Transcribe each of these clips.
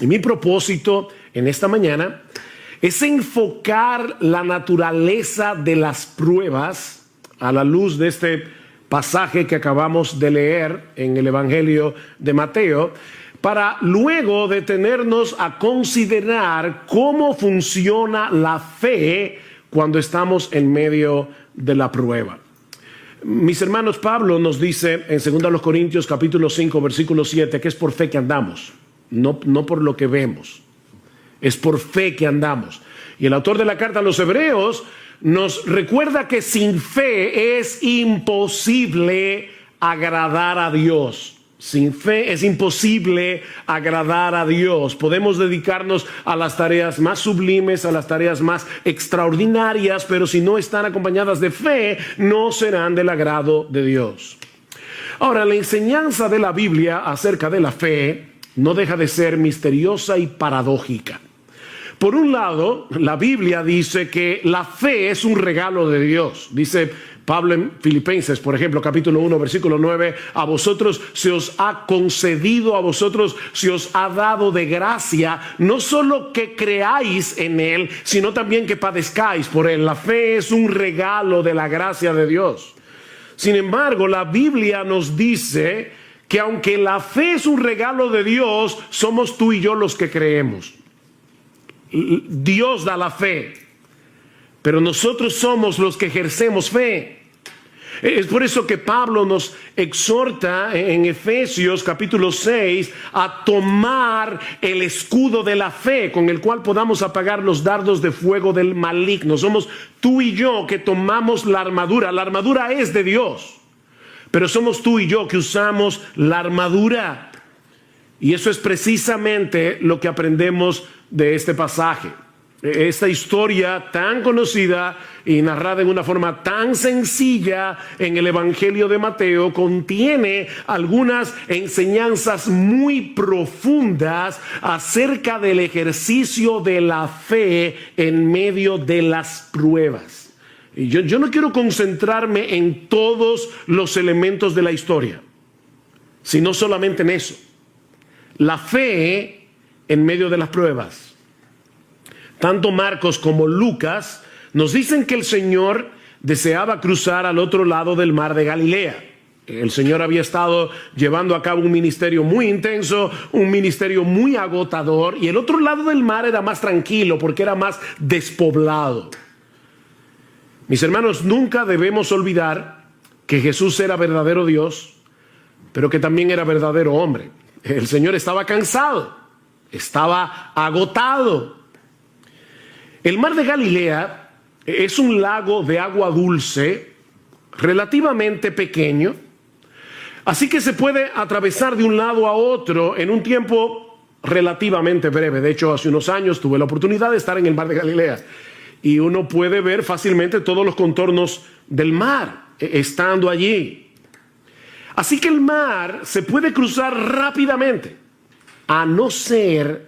Y mi propósito en esta mañana es enfocar la naturaleza de las pruebas a la luz de este pasaje que acabamos de leer en el Evangelio de Mateo, para luego detenernos a considerar cómo funciona la fe cuando estamos en medio de la prueba. Mis hermanos, Pablo nos dice en 2 Corintios capítulo 5 versículo 7 que es por fe que andamos, no por lo que vemos, es por fe que andamos. Y el autor de la carta a los Hebreos nos recuerda que sin fe es imposible agradar a Dios. Sin fe es imposible agradar a Dios. Podemos dedicarnos a las tareas más sublimes, a las tareas más extraordinarias, pero si no están acompañadas de fe, no serán del agrado de Dios. Ahora, la enseñanza de la Biblia acerca de la fe no deja de ser misteriosa y paradójica. Por un lado, la Biblia dice que la fe es un regalo de Dios. Dice Pablo en Filipenses, por ejemplo, capítulo 1, versículo 9, a vosotros se os ha concedido, a vosotros se os ha dado de gracia, no solo que creáis en Él, sino también que padezcáis por Él. La fe es un regalo de la gracia de Dios. Sin embargo, la Biblia nos dice que aunque la fe es un regalo de Dios, somos tú y yo los que creemos. Dios da la fe, pero nosotros somos los que ejercemos fe. Es por eso que Pablo nos exhorta en Efesios capítulo 6 a tomar el escudo de la fe con el cual podamos apagar los dardos de fuego del maligno. Somos tú y yo que tomamos la armadura. La armadura es de Dios, pero somos tú y yo que usamos la armadura. Y eso es precisamente lo que aprendemos de este pasaje. Esta historia tan conocida y narrada en una forma tan sencilla en el Evangelio de Mateo contiene algunas enseñanzas muy profundas acerca del ejercicio de la fe en medio de las pruebas. Y yo no quiero concentrarme en todos los elementos de la historia, sino solamente en eso. La fe en medio de las pruebas. Tanto Marcos como Lucas nos dicen que el Señor deseaba cruzar al otro lado del mar de Galilea. El Señor había estado llevando a cabo un ministerio muy intenso, un ministerio muy agotador, y el otro lado del mar era más tranquilo porque era más despoblado. Mis hermanos, nunca debemos olvidar que Jesús era verdadero Dios, pero que también era verdadero hombre. El Señor estaba cansado, estaba agotado. El mar de Galilea es un lago de agua dulce relativamente pequeño, así que se puede atravesar de un lado a otro en un tiempo relativamente breve. De hecho, hace unos años tuve la oportunidad de estar en el mar de Galilea y uno puede ver fácilmente todos los contornos del mar estando allí. Así que el mar se puede cruzar rápidamente, a no ser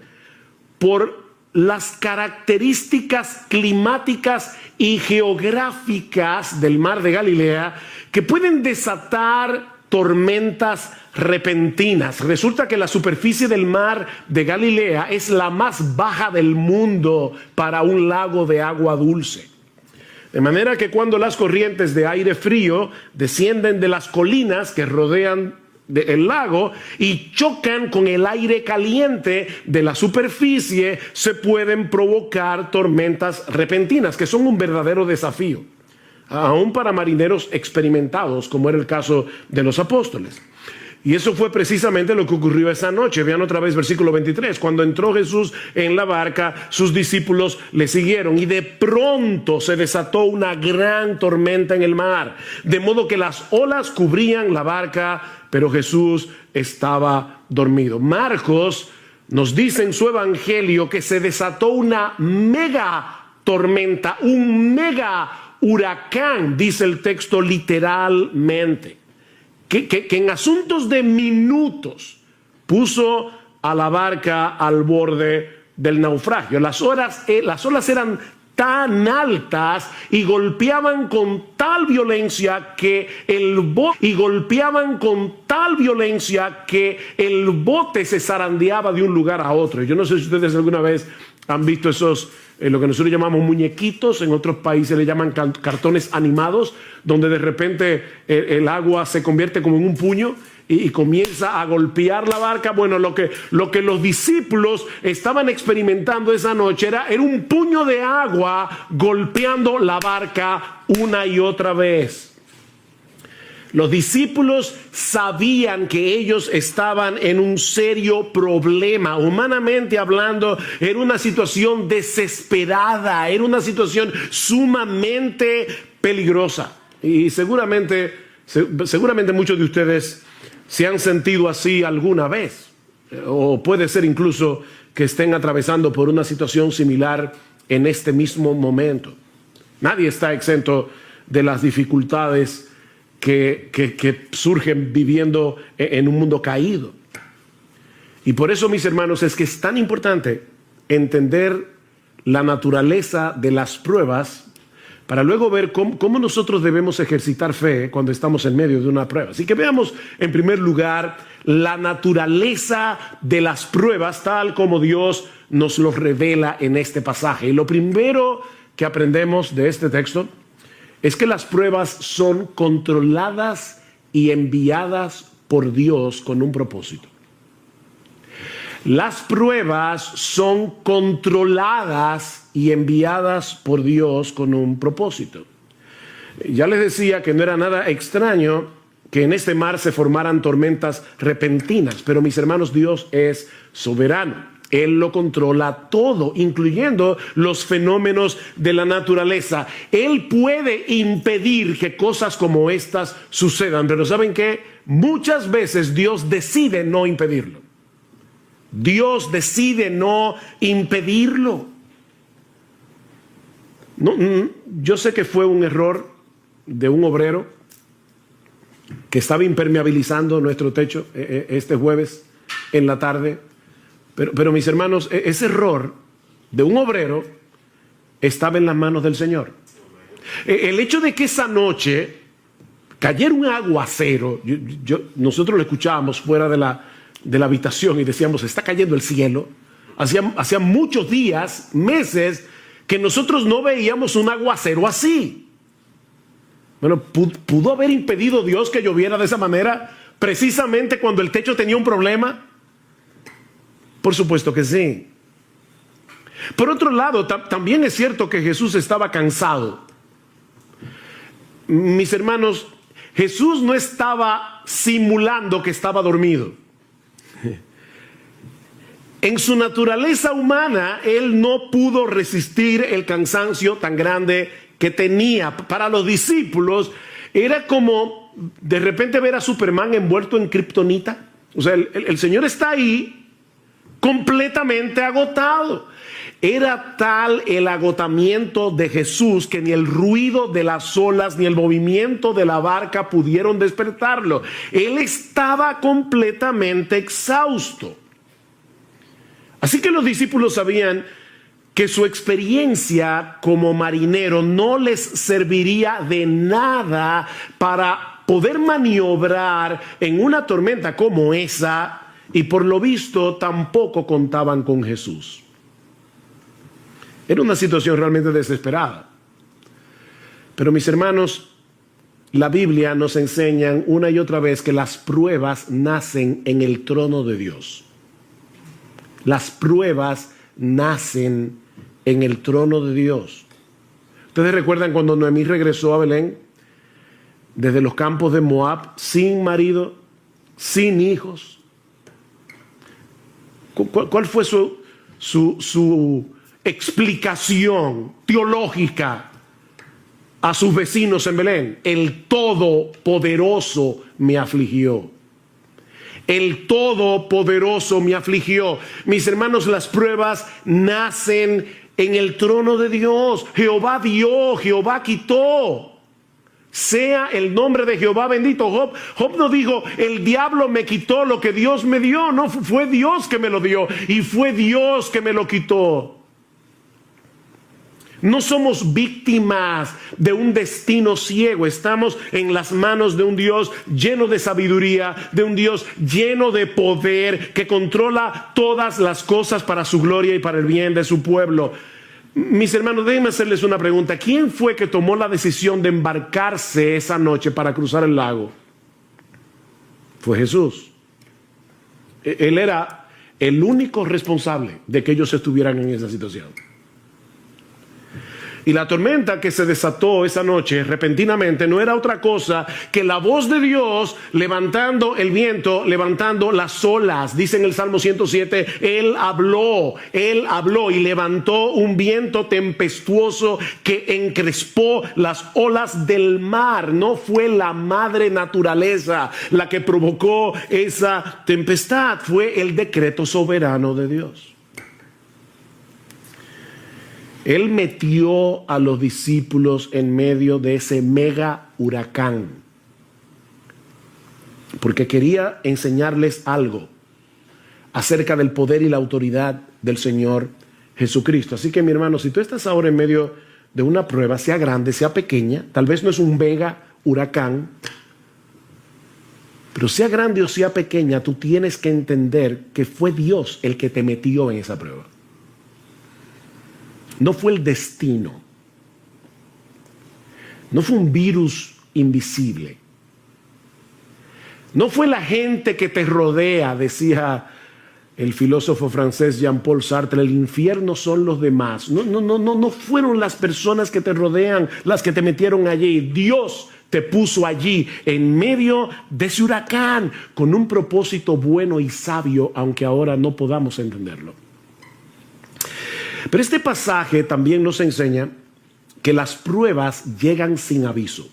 por las características climáticas y geográficas del mar de Galilea que pueden desatar tormentas repentinas. Resulta que la superficie del mar de Galilea es la más baja del mundo para un lago de agua dulce. De manera que cuando las corrientes de aire frío descienden de las colinas que rodean el lago y chocan con el aire caliente de la superficie, se pueden provocar tormentas repentinas que son un verdadero desafío, aún para marineros experimentados, como era el caso de los apóstoles. Y eso fue precisamente lo que ocurrió esa noche. Vean otra vez versículo 23. Cuando entró Jesús en la barca, sus discípulos le siguieron y de pronto se desató una gran tormenta en el mar, de modo que las olas cubrían la barca, pero Jesús estaba dormido. Marcos nos dice en su evangelio que se desató una mega tormenta, un mega huracán, dice el texto literalmente. Que en asuntos de minutos puso a la barca al borde del naufragio. Las olas eran tan altas y golpeaban con tal violencia que el bote se zarandeaba de un lugar a otro. Yo no sé si ustedes alguna vez han visto esos, lo que nosotros llamamos muñequitos, en otros países le llaman cartones animados, donde de repente el agua se convierte como en un puño y comienza a golpear la barca. Bueno, lo que los discípulos estaban experimentando esa noche era un puño de agua golpeando la barca una y otra vez. Los discípulos sabían que ellos estaban en un serio problema. Humanamente hablando, era una situación desesperada, era una situación sumamente peligrosa. Y seguramente muchos de ustedes se han sentido así alguna vez. O puede ser incluso que estén atravesando por una situación similar en este mismo momento. Nadie está exento de las dificultades que surgen viviendo en un mundo caído. Y por eso, mis hermanos, es que es tan importante entender la naturaleza de las pruebas para luego ver cómo nosotros debemos ejercitar fe cuando estamos en medio de una prueba. Así que veamos en primer lugar la naturaleza de las pruebas tal como Dios nos los revela en este pasaje. Y lo primero que aprendemos de este texto es que las pruebas son controladas y enviadas por Dios con un propósito. Las pruebas son controladas y enviadas por Dios con un propósito. Ya les decía que no era nada extraño que en este mar se formaran tormentas repentinas, pero mis hermanos, Dios es soberano. Él lo controla todo, incluyendo los fenómenos de la naturaleza. Él puede impedir que cosas como estas sucedan, pero ¿saben qué? Muchas veces Dios decide no impedirlo. Dios decide no impedirlo. Yo sé que fue un error de un obrero que estaba impermeabilizando nuestro techo este jueves en la tarde. Pero mis hermanos, ese error de un obrero estaba en las manos del Señor. El hecho de que esa noche cayera un aguacero, nosotros lo escuchábamos fuera de la habitación y decíamos, está cayendo el cielo. Hacía muchos días, meses, que nosotros no veíamos un aguacero así. Bueno, ¿pudo haber impedido Dios que lloviera de esa manera precisamente cuando el techo tenía un problema? Por supuesto que sí. Por otro lado, también es cierto que Jesús estaba cansado. Mis hermanos, Jesús no estaba simulando que estaba dormido. En su naturaleza humana, Él no pudo resistir el cansancio tan grande que tenía. Para los discípulos, era como de repente ver a Superman envuelto en kriptonita. O sea, el Señor está ahí, completamente agotado. Era tal el agotamiento de Jesús que ni el ruido de las olas ni el movimiento de la barca pudieron despertarlo. Él estaba completamente exhausto. Así que los discípulos sabían que su experiencia como marinero no les serviría de nada para poder maniobrar en una tormenta como esa. Y por lo visto tampoco contaban con Jesús. Era una situación realmente desesperada. Pero mis hermanos, la Biblia nos enseña una y otra vez que las pruebas nacen en el trono de Dios. Las pruebas nacen en el trono de Dios. ¿Ustedes recuerdan cuando Noemí regresó a Belén desde los campos de Moab, sin marido, sin hijos? ¿Cuál fue su explicación teológica a sus vecinos en Belén? El Todopoderoso me afligió. El Todopoderoso me afligió. Mis hermanos, las pruebas nacen en el trono de Dios. Jehová dio, Jehová quitó. Sea el nombre de Jehová bendito. Job no dijo, el diablo me quitó lo que Dios me dio. No, fue Dios que me lo dio y fue Dios que me lo quitó. No somos víctimas de un destino ciego. Estamos en las manos de un Dios lleno de sabiduría, de un Dios lleno de poder, que controla todas las cosas para su gloria y para el bien de su pueblo. Mis hermanos, déjenme hacerles una pregunta. ¿Quién fue que tomó la decisión de embarcarse esa noche para cruzar el lago? Fue Jesús. Él era el único responsable de que ellos estuvieran en esa situación. Y la tormenta que se desató esa noche repentinamente no era otra cosa que la voz de Dios levantando el viento, levantando las olas. Dice en el Salmo 107, Él habló y levantó un viento tempestuoso que encrespó las olas del mar. No fue la madre naturaleza la que provocó esa tempestad, fue el decreto soberano de Dios. Él metió a los discípulos en medio de ese mega huracán porque quería enseñarles algo acerca del poder y la autoridad del Señor Jesucristo. Así que, mi hermano, si tú estás ahora en medio de una prueba, sea grande, sea pequeña, tal vez no es un mega huracán, pero sea grande o sea pequeña, tú tienes que entender que fue Dios el que te metió en esa prueba. No fue el destino. No fue un virus invisible. No fue la gente que te rodea, decía el filósofo francés Jean-Paul Sartre, el infierno son los demás. No fueron las personas que te rodean las que te metieron allí. Dios te puso allí en medio de ese huracán con un propósito bueno y sabio, aunque ahora no podamos entenderlo. Pero este pasaje también nos enseña que las pruebas llegan sin aviso.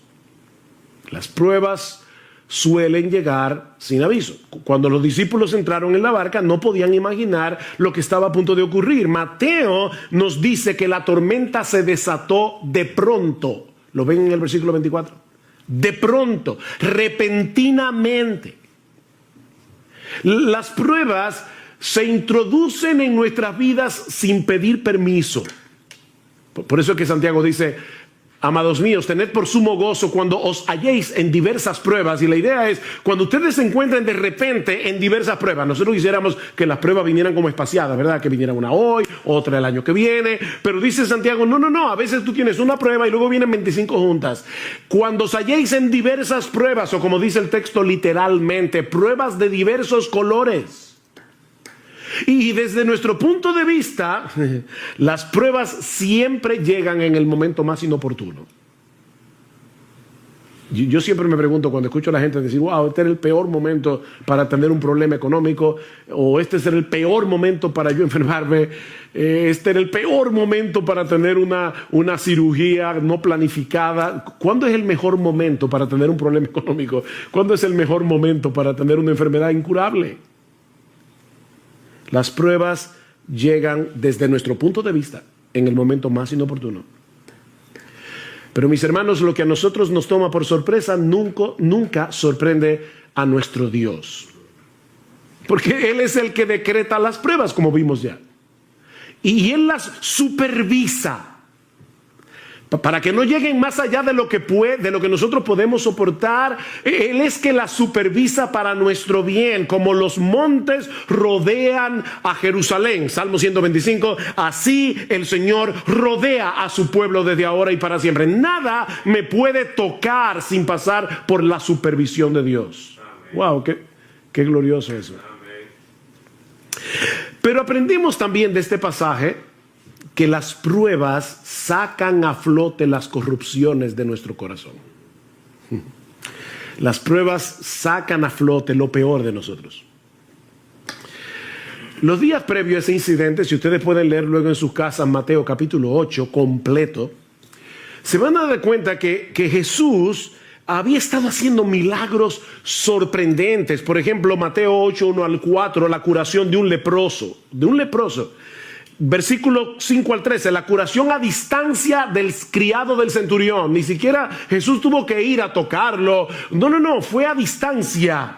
Las pruebas suelen llegar sin aviso. Cuando los discípulos entraron en la barca, no podían imaginar lo que estaba a punto de ocurrir. Mateo nos dice que la tormenta se desató de pronto. ¿Lo ven en el versículo 24? De pronto, repentinamente. Las pruebas se introducen en nuestras vidas sin pedir permiso. Por eso es que Santiago dice, amados míos, tened por sumo gozo cuando os halléis en diversas pruebas. Y la idea es, cuando ustedes se encuentren de repente en diversas pruebas, nosotros quisiéramos que las pruebas vinieran como espaciadas, ¿verdad? Que viniera una hoy, otra el año que viene. Pero dice Santiago, no, a veces tú tienes una prueba y luego vienen 25 juntas. Cuando os halléis en diversas pruebas, o como dice el texto literalmente, pruebas de diversos colores. Y desde nuestro punto de vista, las pruebas siempre llegan en el momento más inoportuno. Yo siempre me pregunto cuando escucho a la gente decir, wow, este era el peor momento para tener un problema económico, o este era el peor momento para yo enfermarme, este era el peor momento para tener una cirugía no planificada. ¿Cuándo es el mejor momento para tener un problema económico? ¿Cuándo es el mejor momento para tener una enfermedad incurable? Las pruebas llegan desde nuestro punto de vista en el momento más inoportuno. Pero mis hermanos, lo que a nosotros nos toma por sorpresa nunca sorprende a nuestro Dios. Porque Él es el que decreta las pruebas, como vimos ya. Y Él las supervisa para que no lleguen más allá de lo que nosotros podemos soportar. Él es que la supervisa para nuestro bien, como los montes rodean a Jerusalén. Salmo 125, así el Señor rodea a su pueblo desde ahora y para siempre. Nada me puede tocar sin pasar por la supervisión de Dios. Amén. Wow, qué glorioso eso. Amén. Pero aprendimos también de este pasaje que las pruebas sacan a flote las corrupciones de nuestro corazón. Las pruebas sacan a flote lo peor de nosotros. Los días previos a ese incidente, si ustedes pueden leer luego en sus casas Mateo capítulo 8 completo, se van a dar cuenta que Jesús había estado haciendo milagros sorprendentes. Por ejemplo, Mateo 8, 1 al 4, la curación de un leproso. Versículo 5 al 13, la curación a distancia del criado del centurión. Ni siquiera Jesús tuvo que ir a tocarlo. No, fue a distancia.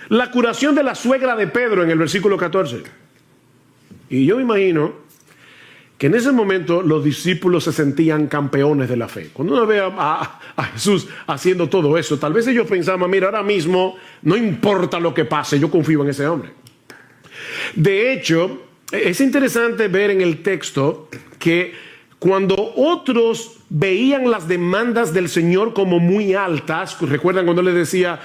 La curación de la suegra de Pedro en el versículo 14. Y yo me imagino que en ese momento los discípulos se sentían campeones de la fe. Cuando uno ve a Jesús haciendo todo eso, tal vez ellos pensaban, mira, ahora mismo no importa lo que pase, yo confío en ese hombre. De hecho, es interesante ver en el texto que cuando otros veían las demandas del Señor como muy altas, recuerdan cuando le decía,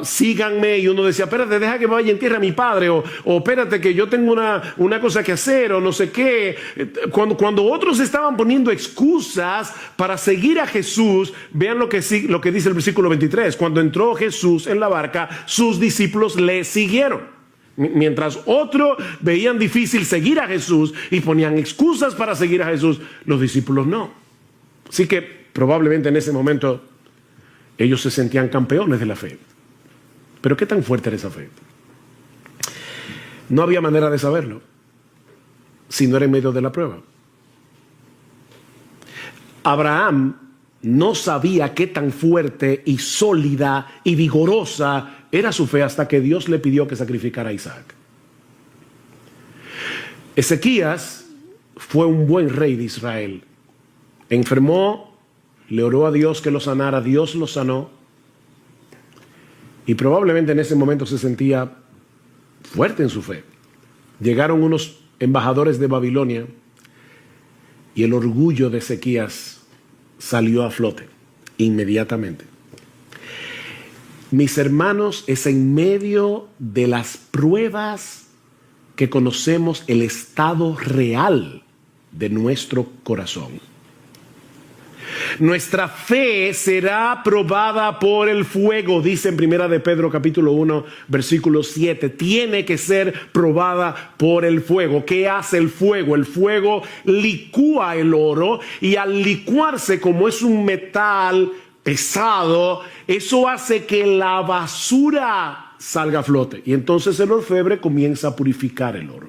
síganme, y uno decía, espérate, deja que vaya en tierra a mi padre, o espérate que yo tengo una cosa que hacer, o no sé qué. Cuando otros estaban poniendo excusas para seguir a Jesús, vean lo que dice el versículo 23, cuando entró Jesús en la barca, sus discípulos le siguieron. Mientras otros veían difícil seguir a Jesús y ponían excusas para seguir a Jesús, los discípulos no. Así que probablemente en ese momento ellos se sentían campeones de la fe. Pero ¿qué tan fuerte era esa fe? No había manera de saberlo si no era en medio de la prueba. Abraham no sabía qué tan fuerte y sólida y vigorosa era su fe hasta que Dios le pidió que sacrificara a Isaac. Ezequías fue un buen rey de Israel. Enfermó, le oró a Dios que lo sanara, Dios lo sanó. Y probablemente en ese momento se sentía fuerte en su fe. Llegaron unos embajadores de Babilonia y el orgullo de Ezequías salió a flote inmediatamente. Mis hermanos, es en medio de las pruebas que conocemos el estado real de nuestro corazón. Nuestra fe será probada por el fuego, dice en 1 de Pedro capítulo 1, versículo 7. Tiene que ser probada por el fuego. ¿Qué hace el fuego? El fuego licúa el oro, y al licuarse, como es un metal pesado, eso hace que la basura salga a flote. Y entonces el orfebre comienza a purificar el oro.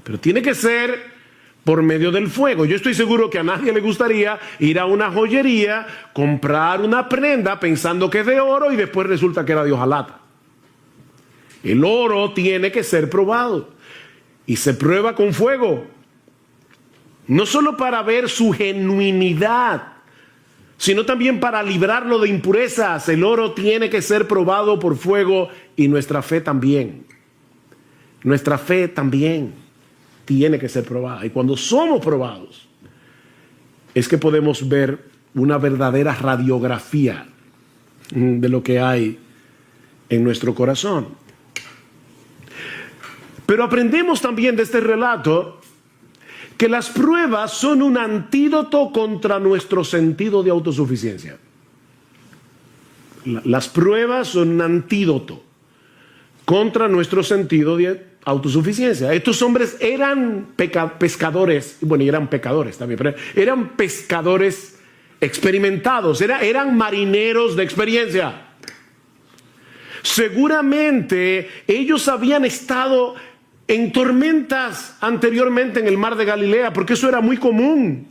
Pero tiene que ser por medio del fuego. Yo estoy seguro que a nadie le gustaría ir a una joyería, comprar una prenda pensando que es de oro y después resulta que era de hojalata. El oro tiene que ser probado y se prueba con fuego. No solo para ver su genuinidad, sino también para librarlo de impurezas. El oro tiene que ser probado por fuego, y nuestra fe también. Nuestra fe también tiene que ser probada. Y cuando somos probados, es que podemos ver una verdadera radiografía de lo que hay en nuestro corazón. Pero aprendemos también de este relato que las pruebas son un antídoto contra nuestro sentido de autosuficiencia. Las pruebas son un antídoto contra nuestro sentido de autosuficiencia. Estos hombres eran pescadores, bueno, y eran pecadores también, pero eran pescadores experimentados, eran marineros de experiencia. Seguramente ellos habían estado en tormentas anteriormente en el mar de Galilea, porque eso era muy común.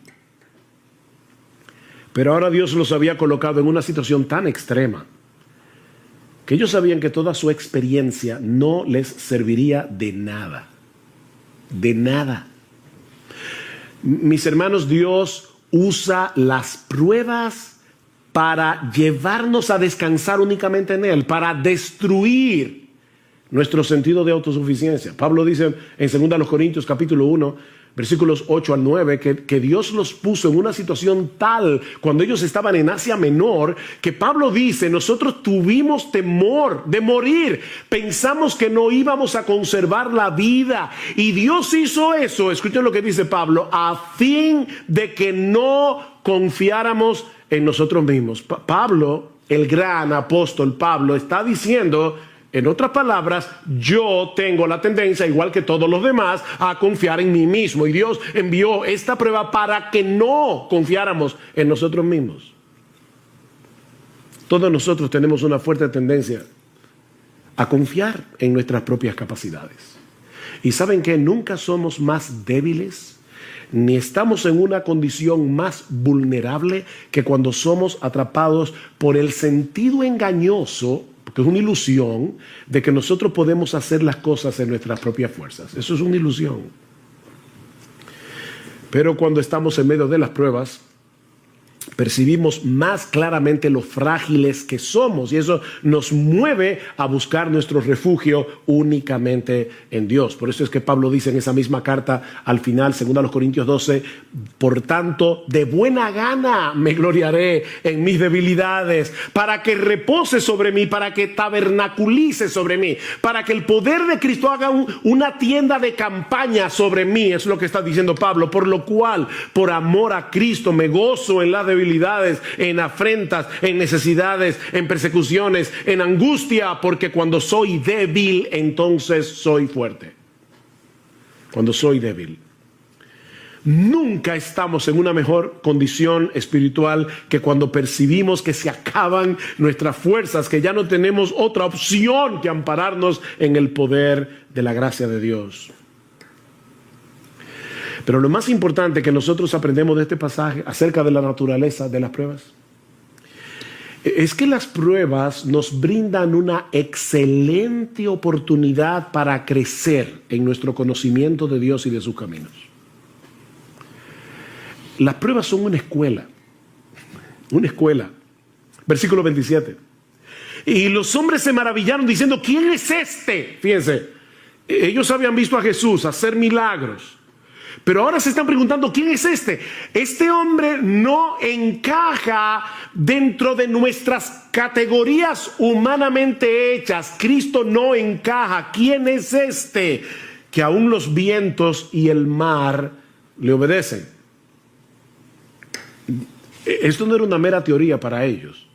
Pero ahora Dios los había colocado en una situación tan extrema que ellos sabían que toda su experiencia no les serviría de nada. De nada. Mis hermanos, Dios usa las pruebas para llevarnos a descansar únicamente en Él, para destruir nuestro sentido de autosuficiencia. Pablo dice en 2 Corintios capítulo 1, versículos 8 al 9, que Dios los puso en una situación tal cuando ellos estaban en Asia Menor, que Pablo dice, nosotros tuvimos temor de morir, pensamos que no íbamos a conservar la vida, y Dios hizo eso, escuchen lo que dice Pablo, a fin de que no confiáramos en nosotros mismos. Pablo, el gran apóstol Pablo, está diciendo, en otras palabras, yo tengo la tendencia, igual que todos los demás, a confiar en mí mismo. Y Dios envió esta prueba para que no confiáramos en nosotros mismos. Todos nosotros tenemos una fuerte tendencia a confiar en nuestras propias capacidades. Y ¿saben qué? Nunca somos más débiles, ni estamos en una condición más vulnerable que cuando somos atrapados por el sentido engañoso, que es una ilusión, de que nosotros podemos hacer las cosas en nuestras propias fuerzas. Eso es una ilusión. Pero cuando estamos en medio de las pruebas, percibimos más claramente lo frágiles que somos, y eso nos mueve a buscar nuestro refugio únicamente en Dios. Por eso es que Pablo dice en esa misma carta al final, 2 Corintios 12, por tanto, de buena gana me gloriaré en mis debilidades, para que repose sobre mí, para que tabernaculice sobre mí, para que el poder de Cristo haga una tienda de campaña sobre mí. Es lo que está diciendo Pablo. Por lo cual, por amor a Cristo, me gozo en la debilidades, en afrentas, en necesidades, en persecuciones, en angustia, porque cuando soy débil, entonces soy fuerte. Cuando soy débil. Nunca estamos en una mejor condición espiritual que cuando percibimos que se acaban nuestras fuerzas, que ya no tenemos otra opción que ampararnos en el poder de la gracia de Dios. Pero lo más importante que nosotros aprendemos de este pasaje acerca de la naturaleza de las pruebas es que las pruebas nos brindan una excelente oportunidad para crecer en nuestro conocimiento de Dios y de sus caminos. Las pruebas son una escuela. Una escuela. Versículo 27. Y los hombres se maravillaron diciendo, ¿quién es este? Fíjense, ellos habían visto a Jesús hacer milagros. Pero ahora se están preguntando, ¿quién es este? Este hombre no encaja dentro de nuestras categorías humanamente hechas. Cristo no encaja. ¿Quién es este? Que aún los vientos y el mar le obedecen. Esto no era una mera teoría para ellos.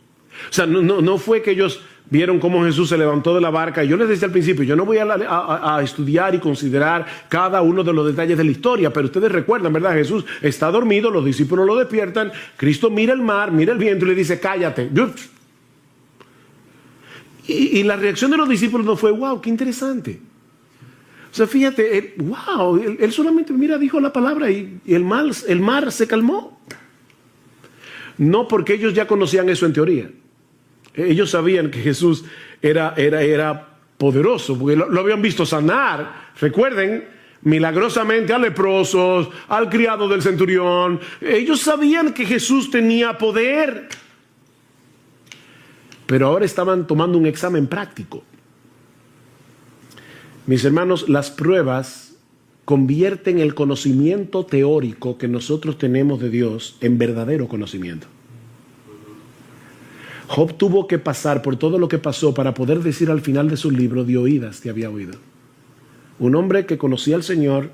O sea, no fue que ellos vieron cómo Jesús se levantó de la barca. Y yo les decía al principio, yo no voy a estudiar y considerar cada uno de los detalles de la historia, pero ustedes recuerdan, ¿verdad? Jesús está dormido, los discípulos lo despiertan, Cristo mira el mar, mira el viento y le dice, cállate. Y la reacción de los discípulos no fue, wow, qué interesante. O sea, fíjate, él solamente, dijo la palabra y el mar se calmó. No porque ellos ya conocían eso en teoría. Ellos sabían que Jesús era poderoso, porque lo habían visto sanar, recuerden, milagrosamente a leprosos, al criado del centurión. Ellos sabían que Jesús tenía poder. Pero ahora estaban tomando un examen práctico. Mis hermanos, las pruebas convierten el conocimiento teórico que nosotros tenemos de Dios en verdadero conocimiento. Job tuvo que pasar por todo lo que pasó para poder decir al final de su libro, de oídas te había oído. Un hombre que conocía al Señor,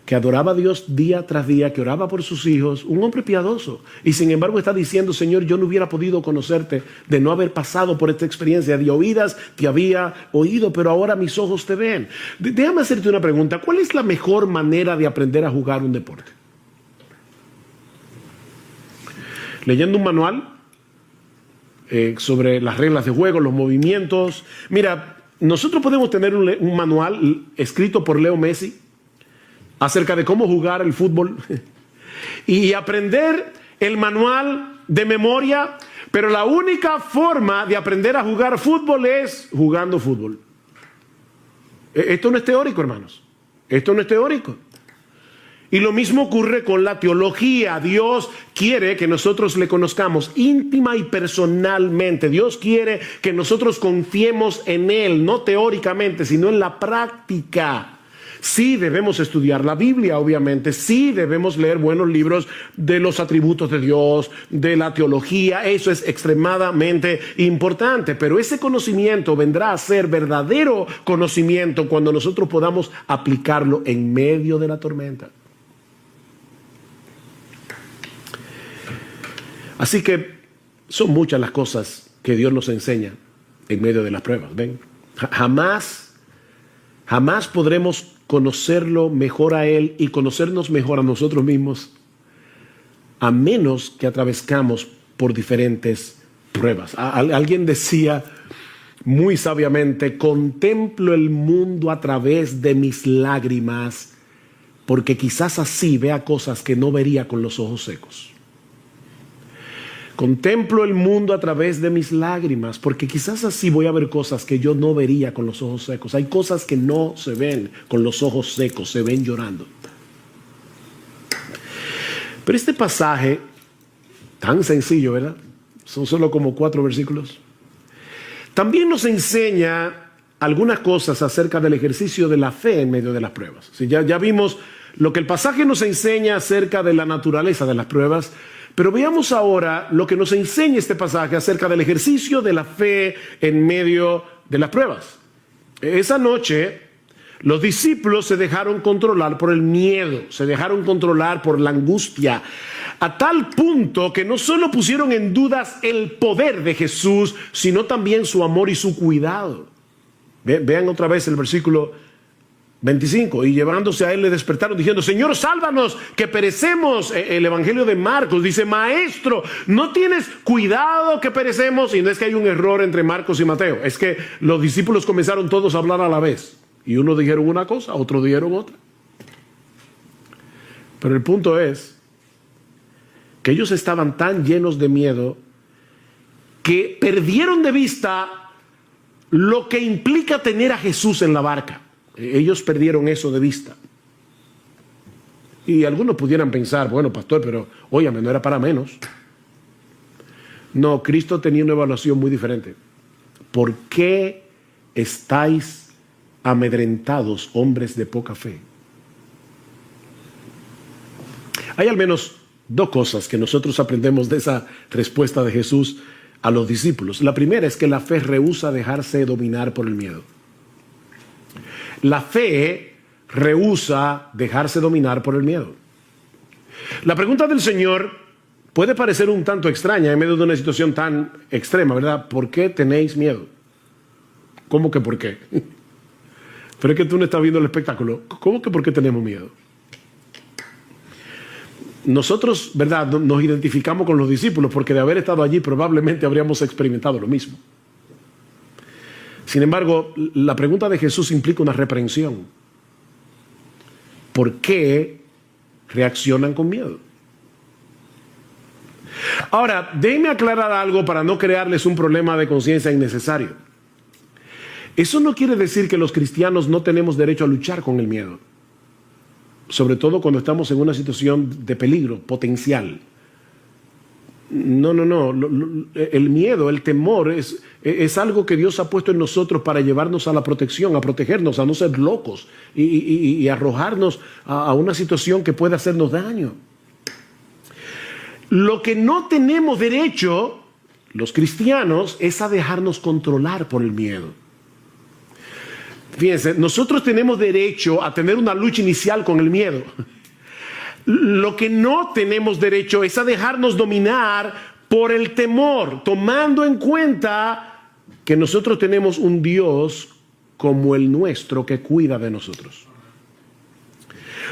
que adoraba a Dios día tras día, que oraba por sus hijos, un hombre piadoso. Y sin embargo está diciendo, Señor, yo no hubiera podido conocerte de no haber pasado por esta experiencia. De oídas te había oído, pero ahora mis ojos te ven. Déjame hacerte una pregunta. ¿Cuál es la mejor manera de aprender a jugar un deporte? ¿Leyendo un manual sobre las reglas de juego, los movimientos? Mira, nosotros podemos tener un manual escrito por Leo Messi acerca de cómo jugar el fútbol y aprender el manual de memoria, pero la única forma de aprender a jugar fútbol es jugando fútbol. Esto no es teórico, hermanos. Esto no es teórico. Y lo mismo ocurre con la teología. Dios quiere que nosotros le conozcamos íntima y personalmente. Dios quiere que nosotros confiemos en Él, no teóricamente, sino en la práctica. Sí debemos estudiar la Biblia, obviamente. Sí debemos leer buenos libros de los atributos de Dios, de la teología. Eso es extremadamente importante. Pero ese conocimiento vendrá a ser verdadero conocimiento cuando nosotros podamos aplicarlo en medio de la tormenta. Así que son muchas las cosas que Dios nos enseña en medio de las pruebas. ¿Ven? Jamás podremos conocerlo mejor a Él y conocernos mejor a nosotros mismos a menos que atravescamos por diferentes pruebas. Alguien decía muy sabiamente, contemplo el mundo a través de mis lágrimas porque quizás así vea cosas que no vería con los ojos secos. Contemplo el mundo a través de mis lágrimas, porque quizás así voy a ver cosas que yo no vería con los ojos secos. Hay cosas que no se ven con los ojos secos, se ven llorando. Pero este pasaje, tan sencillo, ¿verdad? Son solo como 4 versículos. También nos enseña algunas cosas acerca del ejercicio de la fe en medio de las pruebas. Sí, ya vimos lo que el pasaje nos enseña acerca de la naturaleza de las pruebas, pero veamos ahora lo que nos enseña este pasaje acerca del ejercicio de la fe en medio de las pruebas. Esa noche, los discípulos se dejaron controlar por el miedo, se dejaron controlar por la angustia, a tal punto que no solo pusieron en dudas el poder de Jesús, sino también su amor y su cuidado. Vean otra vez el versículo 25. Y llevándose a él le despertaron diciendo: Señor, sálvanos, que perecemos. El Evangelio de Marcos dice: Maestro, ¿no tienes cuidado que perecemos? Y no es que hay un error entre Marcos y Mateo, es que los discípulos comenzaron todos a hablar a la vez. Y unos dijeron una cosa, otros dijeron otra. Pero el punto es que ellos estaban tan llenos de miedo que perdieron de vista lo que implica tener a Jesús en la barca. Ellos perdieron eso de vista. Y algunos pudieran pensar: bueno, pastor, pero óyame, no era para menos. No, Cristo tenía una evaluación muy diferente. ¿Por qué estáis amedrentados, hombres de poca fe? Hay al menos 2 cosas que nosotros aprendemos de esa respuesta de Jesús a los discípulos. La primera es que la fe rehúsa dejarse dominar por el miedo. La fe rehúsa dejarse dominar por el miedo. La pregunta del Señor puede parecer un tanto extraña en medio de una situación tan extrema, ¿verdad? ¿Por qué tenéis miedo? ¿Cómo que por qué? Pero es que tú no estás viendo el espectáculo. ¿Cómo que por qué tenemos miedo? Nosotros, ¿verdad?, nos identificamos con los discípulos porque de haber estado allí probablemente habríamos experimentado lo mismo. Sin embargo, la pregunta de Jesús implica una reprensión. ¿Por qué reaccionan con miedo? Ahora, déjenme aclarar algo para no crearles un problema de conciencia innecesario. Eso no quiere decir que los cristianos no tenemos derecho a luchar con el miedo, sobre todo cuando estamos en una situación de peligro potencial. No. El miedo, el temor es algo que Dios ha puesto en nosotros para llevarnos a la protección, a protegernos, a no ser locos y arrojarnos a una situación que puede hacernos daño. Lo que no tenemos derecho, los cristianos, es a dejarnos controlar por el miedo. Fíjense, nosotros tenemos derecho a tener una lucha inicial con el miedo. Lo que no tenemos derecho es a dejarnos dominar por el temor, tomando en cuenta que nosotros tenemos un Dios como el nuestro que cuida de nosotros.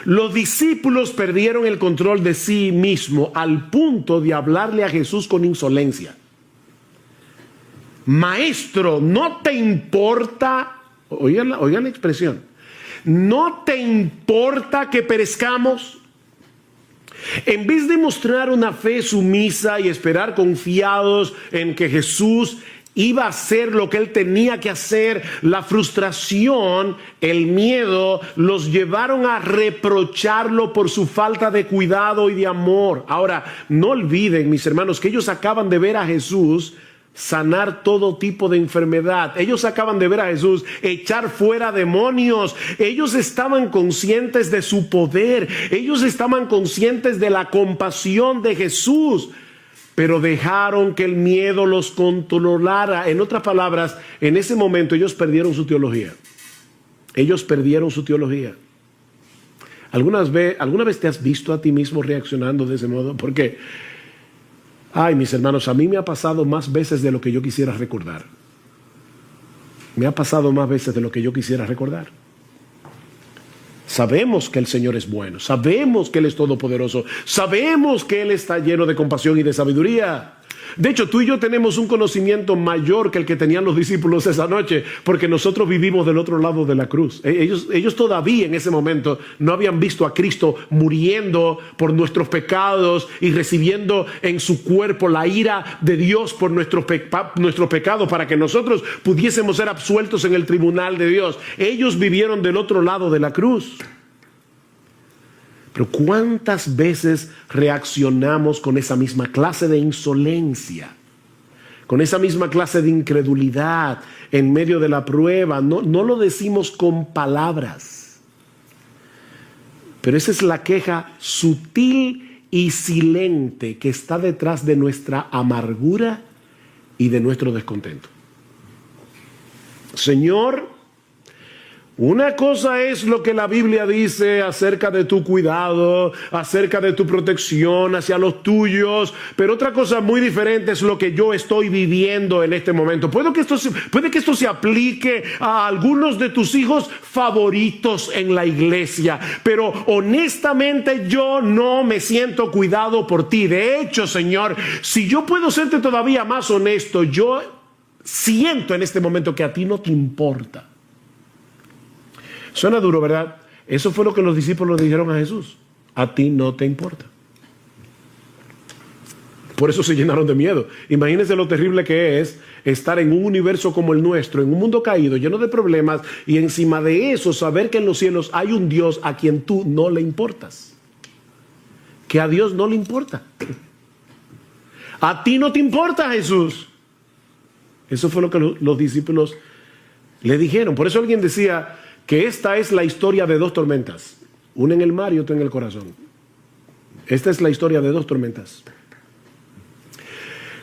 Los discípulos perdieron el control de sí mismos al punto de hablarle a Jesús con insolencia. Maestro, ¿no te importa? Oigan la expresión. ¿No te importa que perezcamos? En vez de mostrar una fe sumisa y esperar confiados en que Jesús iba a hacer lo que él tenía que hacer, la frustración, el miedo, los llevaron a reprocharlo por su falta de cuidado y de amor. Ahora, no olviden, mis hermanos, que ellos acaban de ver a Jesús sanar todo tipo de enfermedad. Ellos acaban de ver a Jesús echar fuera demonios. Ellos estaban conscientes de su poder. Ellos estaban conscientes de la compasión de Jesús, pero dejaron que el miedo los controlara. En otras palabras, en ese momento ellos perdieron su teología. Ellos perdieron su teología. ¿Alguna vez te has visto a ti mismo reaccionando de ese modo? Porque ay, mis hermanos, a mí me ha pasado más veces de lo que yo quisiera recordar. Me ha pasado más veces de lo que yo quisiera recordar. Sabemos que el Señor es bueno, sabemos que Él es todopoderoso, sabemos que Él está lleno de compasión y de sabiduría. De hecho, tú y yo tenemos un conocimiento mayor que el que tenían los discípulos esa noche, porque nosotros vivimos del otro lado de la cruz. Ellos todavía en ese momento no habían visto a Cristo muriendo por nuestros pecados y recibiendo en su cuerpo la ira de Dios por nuestros pecados para que nosotros pudiésemos ser absueltos en el tribunal de Dios. Ellos vivieron del otro lado de la cruz. Pero ¿cuántas veces reaccionamos con esa misma clase de insolencia? Con esa misma clase de incredulidad en medio de la prueba. No lo decimos con palabras. Pero esa es la queja sutil y silente que está detrás de nuestra amargura y de nuestro descontento. Señor, una cosa es lo que la Biblia dice acerca de tu cuidado, acerca de tu protección hacia los tuyos, pero otra cosa muy diferente es lo que yo estoy viviendo en este momento. Puede que esto se aplique a algunos de tus hijos favoritos en la iglesia, pero honestamente yo no me siento cuidado por ti. De hecho, Señor, si yo puedo serte todavía más honesto, yo siento en este momento que a ti no te importa. Suena duro, ¿verdad? Eso fue lo que los discípulos le dijeron a Jesús. A ti no te importa. Por eso se llenaron de miedo. Imagínense lo terrible que es estar en un universo como el nuestro, en un mundo caído, lleno de problemas, y encima de eso saber que en los cielos hay un Dios a quien tú no le importas. Que a Dios no le importa. A ti no te importa, Jesús. Eso fue lo que los discípulos le dijeron. Por eso alguien decía que esta es la historia de dos tormentas, una en el mar y otra en el corazón. Esta es la historia de dos tormentas.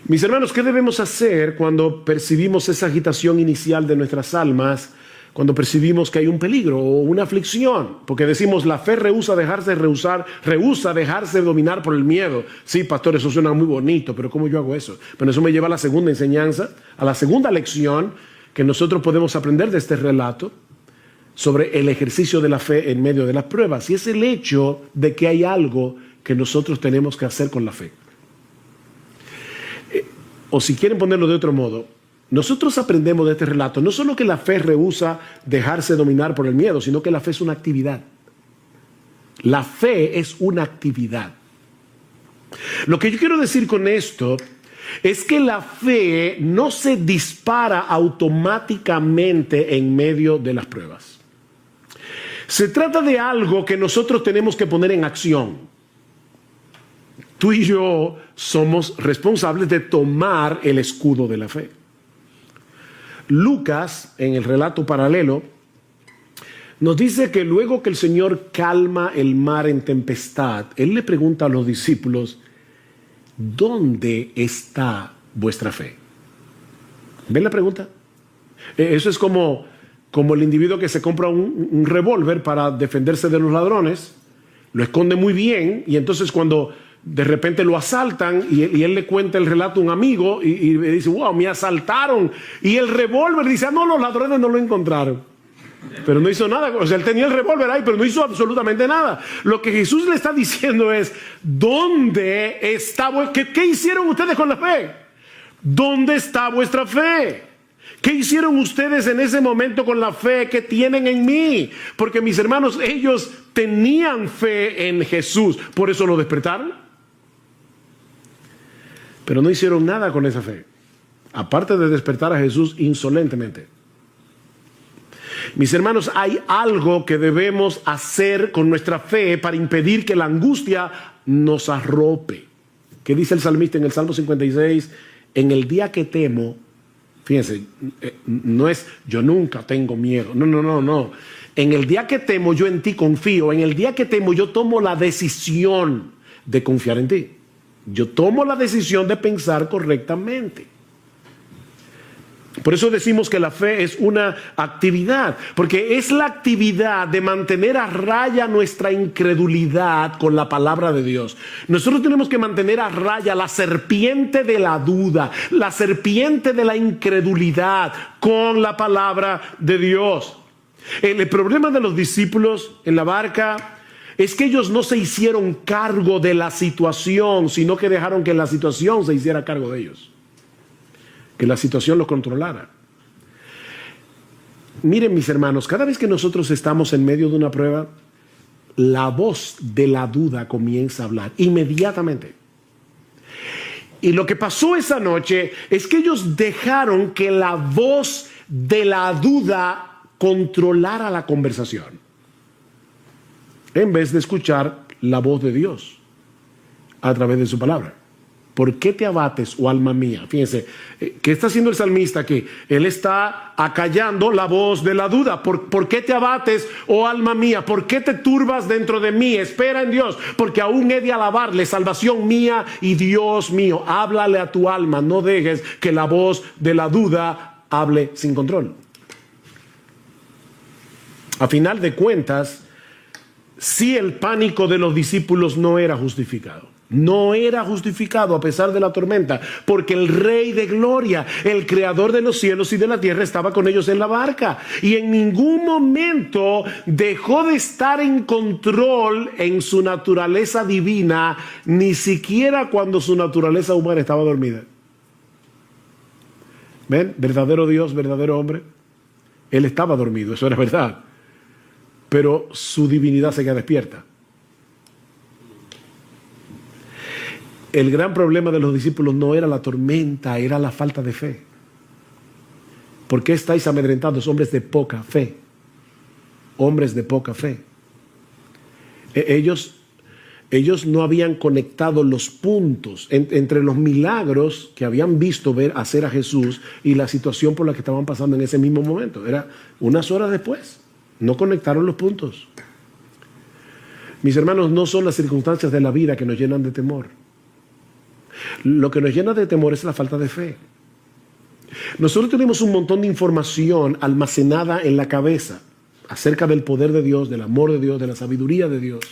Mis hermanos, ¿qué debemos hacer cuando percibimos esa agitación inicial de nuestras almas, cuando percibimos que hay un peligro o una aflicción? Porque decimos, la fe rehúsa dejarse dominar por el miedo. Sí, pastor, eso suena muy bonito, pero ¿cómo yo hago eso? Pero eso me lleva a la segunda enseñanza, a la segunda lección que nosotros podemos aprender de este relato sobre el ejercicio de la fe en medio de las pruebas, y es el hecho de que hay algo que nosotros tenemos que hacer con la fe. O si quieren ponerlo de otro modo, nosotros aprendemos de este relato no solo que la fe rehúsa dejarse dominar por el miedo, sino que la fe es una actividad. La fe es una actividad. Lo que yo quiero decir con esto es que la fe no se dispara automáticamente en medio de las pruebas. Se trata de algo que nosotros tenemos que poner en acción. Tú y yo somos responsables de tomar el escudo de la fe. Lucas, en el relato paralelo, nos dice que luego que el Señor calma el mar en tempestad, Él le pregunta a los discípulos, ¿dónde está vuestra fe? ¿Ven la pregunta? Eso es como el individuo que se compra un revólver para defenderse de los ladrones, lo esconde muy bien, y entonces cuando de repente lo asaltan y él le cuenta el relato a un amigo y le dice, wow, me asaltaron, y el revólver dice, no, los ladrones no lo encontraron. Pero no hizo nada, o sea, él tenía el revólver ahí, pero no hizo absolutamente nada. Lo que Jesús le está diciendo es, ¿dónde está? ¿Qué hicieron ustedes con la fe? ¿Dónde está vuestra fe? ¿Qué hicieron ustedes en ese momento con la fe que tienen en mí? Porque mis hermanos, ellos tenían fe en Jesús, por eso lo despertaron. Pero no hicieron nada con esa fe, aparte de despertar a Jesús insolentemente. Mis hermanos, hay algo que debemos hacer con nuestra fe para impedir que la angustia nos arrope. ¿Qué dice el salmista en el Salmo 56? En el día que temo, fíjense, no es yo nunca tengo miedo, no. En el día que temo yo en ti confío, en el día que temo yo tomo la decisión de confiar en ti. Yo tomo la decisión de pensar correctamente. Por eso decimos que la fe es una actividad, porque es la actividad de mantener a raya nuestra incredulidad con la palabra de Dios. Nosotros tenemos que mantener a raya la serpiente de la duda, la serpiente de la incredulidad con la palabra de Dios. El problema de los discípulos en la barca es que ellos no se hicieron cargo de la situación, sino que dejaron que la situación se hiciera cargo de ellos. Que la situación los controlara. Miren, mis hermanos, cada vez que nosotros estamos en medio de una prueba, la voz de la duda comienza a hablar inmediatamente. Y lo que pasó esa noche es que ellos dejaron que la voz de la duda controlara la conversación, en vez de escuchar la voz de Dios a través de su palabra. ¿Por qué te abates, oh alma mía? Fíjense, ¿qué está haciendo el salmista aquí? Él está acallando la voz de la duda. ¿Por qué te abates, oh alma mía? ¿Por qué te turbas dentro de mí? Espera en Dios, porque aún he de alabarle, salvación mía y Dios mío. Háblale a tu alma, no dejes que la voz de la duda hable sin control. A final de cuentas, sí, el pánico de los discípulos no era justificado. No era justificado a pesar de la tormenta, porque el Rey de Gloria, el Creador de los cielos y de la tierra, estaba con ellos en la barca. Y en ningún momento dejó de estar en control en su naturaleza divina, ni siquiera cuando su naturaleza humana estaba dormida. ¿Ven? Verdadero Dios, verdadero hombre. Él estaba dormido, eso era verdad. Pero su divinidad seguía despierta. El gran problema de los discípulos no era la tormenta, era la falta de fe. ¿Por qué estáis amedrentados, hombres de poca fe? Hombres de poca fe. Ellos no habían conectado los puntos entre los milagros que habían visto ver hacer a Jesús y la situación por la que estaban pasando en ese mismo momento. Era unas horas después. No conectaron los puntos. Mis hermanos, no son las circunstancias de la vida que nos llenan de temor. Lo que nos llena de temor es la falta de fe. Nosotros tenemos un montón de información almacenada en la cabeza acerca del poder de Dios, del amor de Dios, de la sabiduría de Dios.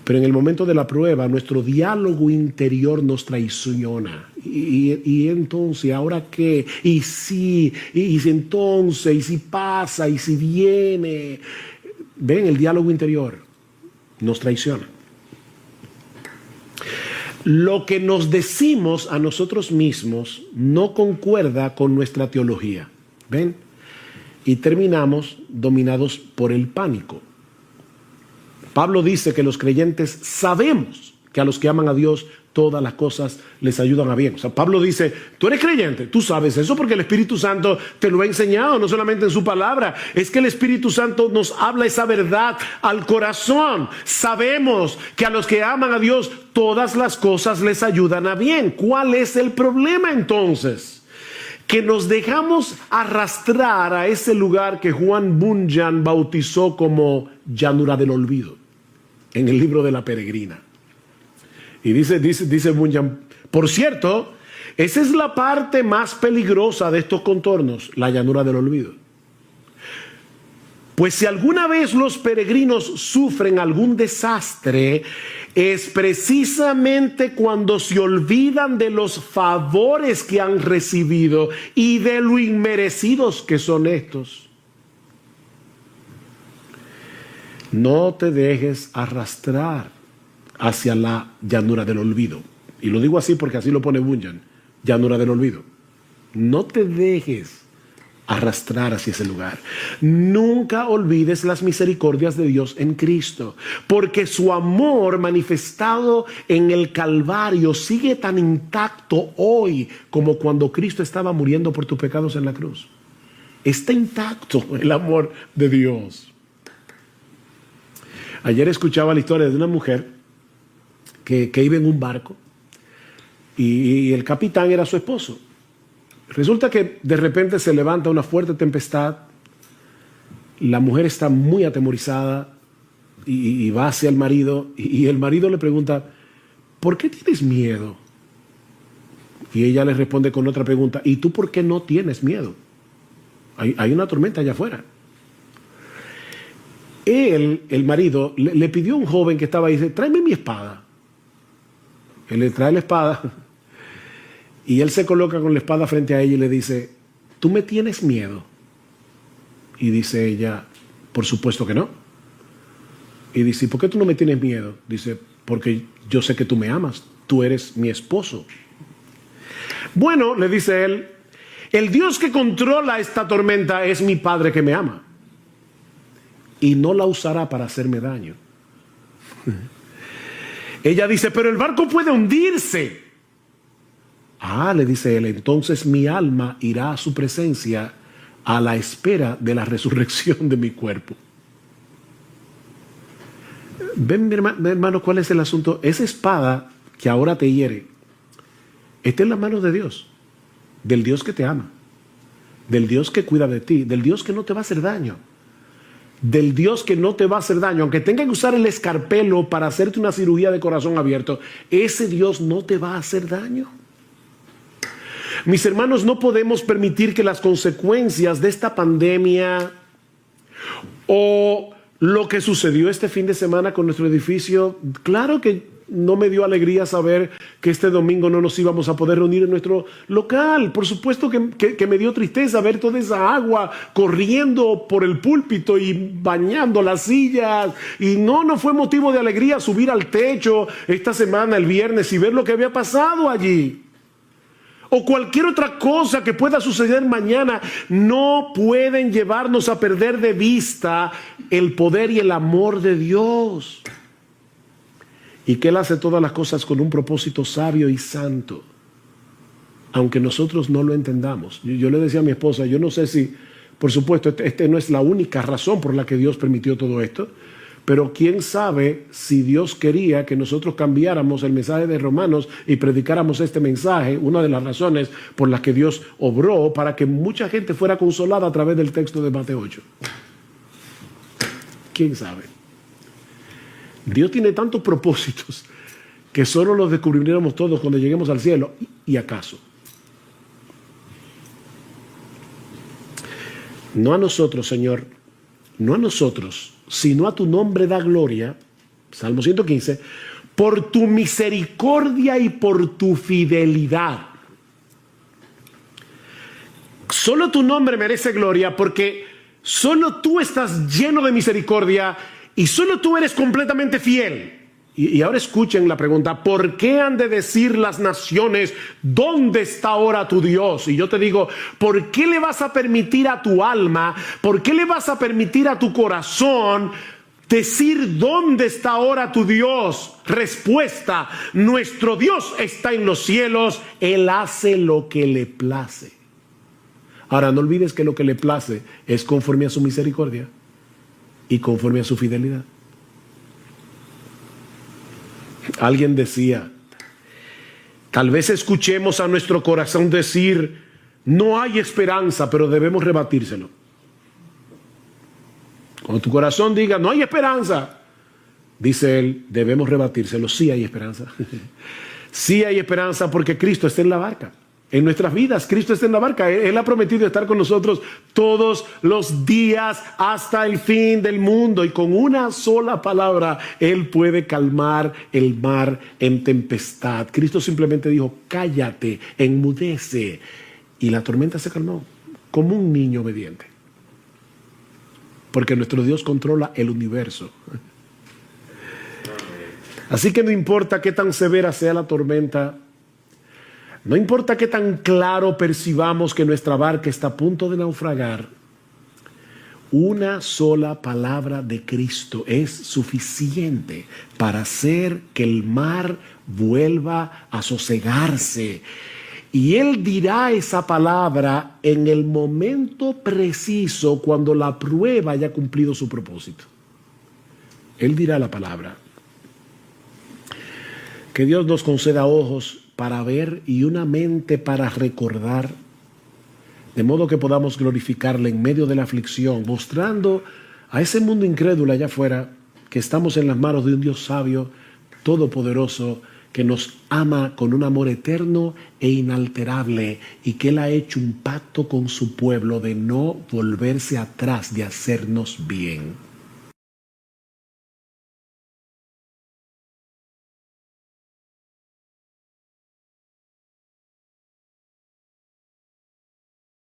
Pero en el momento de la prueba, nuestro diálogo interior nos traiciona. Y entonces, ¿ahora qué? Y sí, y si entonces, y si pasa, y si viene. Ven, el diálogo interior nos traiciona. Lo que nos decimos a nosotros mismos no concuerda con nuestra teología. ¿Ven? Y terminamos dominados por el pánico. Pablo dice que los creyentes sabemos que a los que aman a Dios todas las cosas les ayudan a bien. O sea, Pablo dice, tú eres creyente, tú sabes eso porque el Espíritu Santo te lo ha enseñado, no solamente en su palabra, es que el Espíritu Santo nos habla esa verdad al corazón. Sabemos que a los que aman a Dios todas las cosas les ayudan a bien. ¿Cuál es el problema entonces? Que nos dejamos arrastrar a ese lugar que Juan Bunyan bautizó como llanura del olvido, en el libro de La Peregrina. Y dice Bunyan, por cierto, esa es la parte más peligrosa de estos contornos, la llanura del olvido. Pues si alguna vez los peregrinos sufren algún desastre, es precisamente cuando se olvidan de los favores que han recibido y de lo inmerecidos que son estos. No te dejes arrastrar hacia la llanura del olvido. Y lo digo así porque así lo pone Bunyan, llanura del olvido. No te dejes arrastrar hacia ese lugar. Nunca olvides las misericordias de Dios en Cristo, porque su amor manifestado en el Calvario sigue tan intacto hoy como cuando Cristo estaba muriendo por tus pecados en la cruz. Está intacto el amor de Dios. Ayer escuchaba la historia de una mujer que iba en un barco y el capitán era su esposo. Resulta que de repente se levanta una fuerte tempestad, la mujer está muy atemorizada y va hacia el marido y el marido le pregunta, ¿por qué tienes miedo? Y ella le responde con otra pregunta, ¿y tú por qué no tienes miedo? Hay una tormenta allá afuera. Él, el marido, le pidió a un joven que estaba ahí, dice, tráeme mi espada. Él le trae la espada y él se coloca con la espada frente a ella y le dice, ¿tú me tienes miedo? Y dice ella, por supuesto que no. Y dice, ¿por qué tú no me tienes miedo? Dice, porque yo sé que tú me amas, tú eres mi esposo. Bueno, le dice él, el Dios que controla esta tormenta es mi Padre que me ama y no la usará para hacerme daño. Ella dice, pero el barco puede hundirse. Ah, le dice él, entonces mi alma irá a su presencia a la espera de la resurrección de mi cuerpo. Ven, mi hermano, ¿cuál es el asunto? Esa espada que ahora te hiere está en las manos de Dios, del Dios que te ama, del Dios que cuida de ti, del Dios que no te va a hacer daño, del Dios que no te va a hacer daño. Aunque tenga que usar el escarpelo para hacerte una cirugía de corazón abierto, ese Dios no te va a hacer daño. Mis hermanos, no podemos permitir que las consecuencias de esta pandemia o lo que sucedió este fin de semana con nuestro edificio, claro que no me dio alegría saber que este domingo no nos íbamos a poder reunir en nuestro local. Por supuesto que me dio tristeza ver toda esa agua corriendo por el púlpito y bañando las sillas. Y no fue motivo de alegría subir al techo esta semana, el viernes, y ver lo que había pasado allí. O cualquier otra cosa que pueda suceder mañana. No pueden llevarnos a perder de vista el poder y el amor de Dios. Y que Él hace todas las cosas con un propósito sabio y santo, aunque nosotros no lo entendamos. Yo le decía a mi esposa, yo no sé si, por supuesto, este no es la única razón por la que Dios permitió todo esto, pero quién sabe si Dios quería que nosotros cambiáramos el mensaje de Romanos y predicáramos este mensaje, una de las razones por las que Dios obró para que mucha gente fuera consolada a través del texto de Mateo 8. ¿Quién sabe? Dios tiene tantos propósitos que solo los descubriremos todos cuando lleguemos al cielo. ¿Y acaso? No a nosotros, Señor, no a nosotros, sino a tu nombre da gloria, Salmo 115, por tu misericordia y por tu fidelidad. Solo tu nombre merece gloria porque solo tú estás lleno de misericordia y solo tú eres completamente fiel. Y ahora escuchen la pregunta: ¿por qué han de decir las naciones, ¿dónde está ahora tu Dios? Y yo te digo, ¿por qué le vas a permitir a tu alma, por qué le vas a permitir a tu corazón decir dónde está ahora tu Dios? Respuesta: nuestro Dios está en los cielos, Él hace lo que le place. Ahora, no olvides que lo que le place es conforme a su misericordia y conforme a su fidelidad. Alguien decía, tal vez escuchemos a nuestro corazón decir, no hay esperanza, pero debemos rebatírselo. Cuando tu corazón diga, no hay esperanza, dice él, debemos rebatírselo. Sí hay esperanza. Sí hay esperanza porque Cristo está en la barca. En nuestras vidas, Cristo está en la barca. Él ha prometido estar con nosotros todos los días hasta el fin del mundo. Y con una sola palabra, Él puede calmar el mar en tempestad. Cristo simplemente dijo, cállate, enmudece. Y la tormenta se calmó, como un niño obediente. Porque nuestro Dios controla el universo. Así que no importa qué tan severa sea la tormenta, no importa qué tan claro percibamos que nuestra barca está a punto de naufragar, una sola palabra de Cristo es suficiente para hacer que el mar vuelva a sosegarse. Y Él dirá esa palabra en el momento preciso cuando la prueba haya cumplido su propósito. Él dirá la palabra. Que Dios nos conceda ojos para ver y una mente para recordar, de modo que podamos glorificarle en medio de la aflicción, mostrando a ese mundo incrédulo allá afuera que estamos en las manos de un Dios sabio, todopoderoso, que nos ama con un amor eterno e inalterable y que Él ha hecho un pacto con su pueblo de no volverse atrás de hacernos bien.